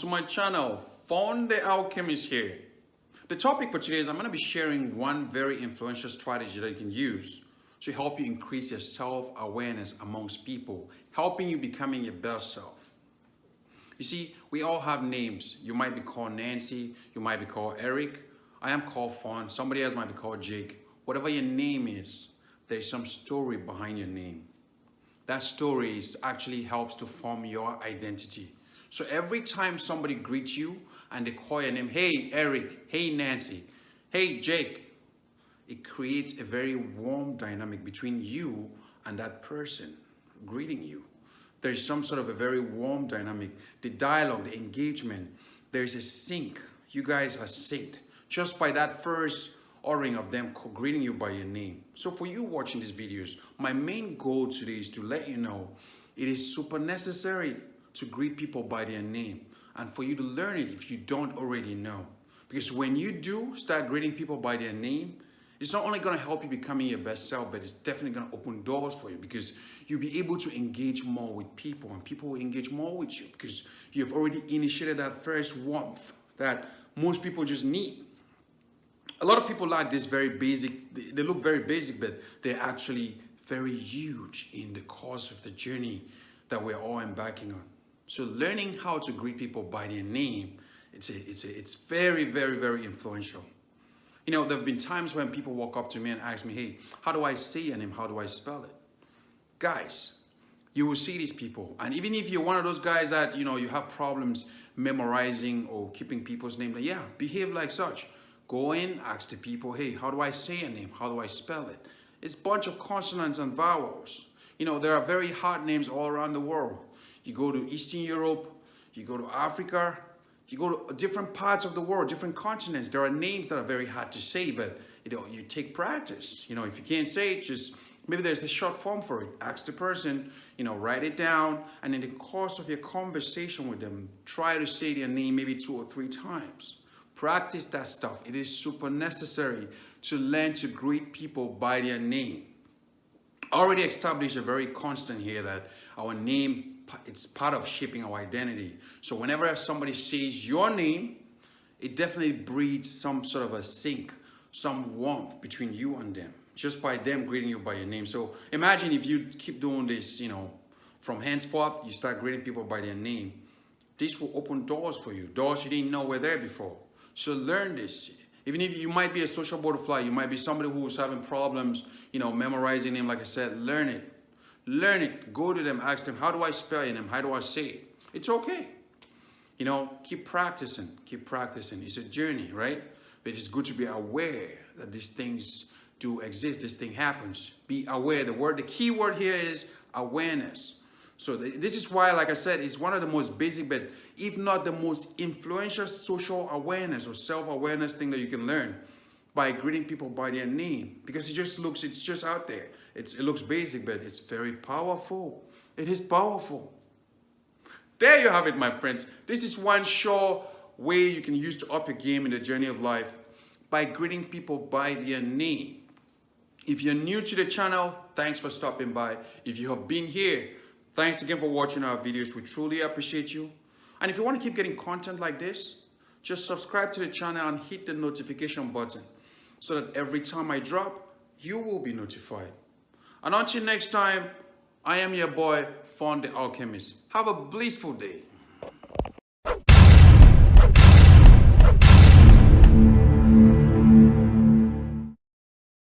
to my channel. Found the Alchemist here. The topic for today is I'm going to be sharing one very influential strategy that you can use to help you increase your self-awareness amongst people, helping you becoming your best self. You see, we all have names. You might be called Nancy, you might be called Eric, I am called Fawn, somebody else might be called Jake. Whatever your name is, there's some story behind your name. That story actually helps to form your identity. So every time somebody greets you and they call your name, hey Eric, hey Nancy, hey Jake, it creates a very warm dynamic between you and that person greeting you. There's some sort of a very warm dynamic. The dialogue, the engagement, there's a sync. You guys are synced just by that first ordering of them greeting you by your name. So for you watching these videos, my main goal today is to let you know it is super necessary to greet people by their name and for you to learn it if you don't already know. Because when you do start greeting people by their name, it's not only going to help you becoming your best self, but it's definitely going to open doors for you because you'll be able to engage more with people and people will engage more with you because you've already initiated that first warmth that most people just need. A lot of people like this very basic, they look very basic, but they're actually very huge in the course of the journey that we're all embarking on. So learning how to greet people by their name, it's very, very, very influential. You know, there have been times when people walk up to me and ask me, hey, how do I say your name? How do I spell it? Guys, you will see these people. And even if you're one of those guys that, you know, you have problems memorizing or keeping people's names, yeah, behave like such. Go in, ask the people, hey, how do I say your name? How do I spell it? It's a bunch of consonants and vowels. You know, there are very hard names all around the world. You go to Eastern Europe, you go to Africa, you go to different parts of the world, different continents. There are names that are very hard to say, but you take practice. You know, if you can't say it, just maybe there's a short form for it. Ask the person, write it down, and in the course of your conversation with them, try to say their name maybe 2 or 3 times. Practice that stuff. It is super necessary to learn to greet people by their name. I already established a very constant here that our name, it's part of shaping our identity. So whenever somebody says your name, it definitely breeds some sort of a sync, some warmth between you and them, just by them greeting you by your name. So imagine if you keep doing this, from henceforth, you start greeting people by their name. This will open doors for you, doors you didn't know were there before. So learn this. Even if you might be a social butterfly, you might be somebody who's having problems, memorizing name, like I said, learn it. Learn it. Go to them, ask them, how do I spell your name? How do I say it? It's okay. Keep practicing. Keep practicing. It's a journey, right? But it's good to be aware that these things do exist. This thing happens. Be aware. The key word here is awareness. So this is why, like I said, it's one of the most basic, but if not the most influential social awareness or self-awareness thing that you can learn by greeting people by their name. Because it's just out there. It looks basic, but it's very powerful. It is powerful. There you have it, my friends. This is one sure way you can use to up your game in the journey of life by greeting people by their name. If you're new to the channel, thanks for stopping by. If you have been here, thanks again for watching our videos. We truly appreciate you. And if you want to keep getting content like this, just subscribe to the channel and hit the notification button so that every time I drop, you will be notified. And until next time, I am your boy, Fawn the Alchemist. Have a blissful day.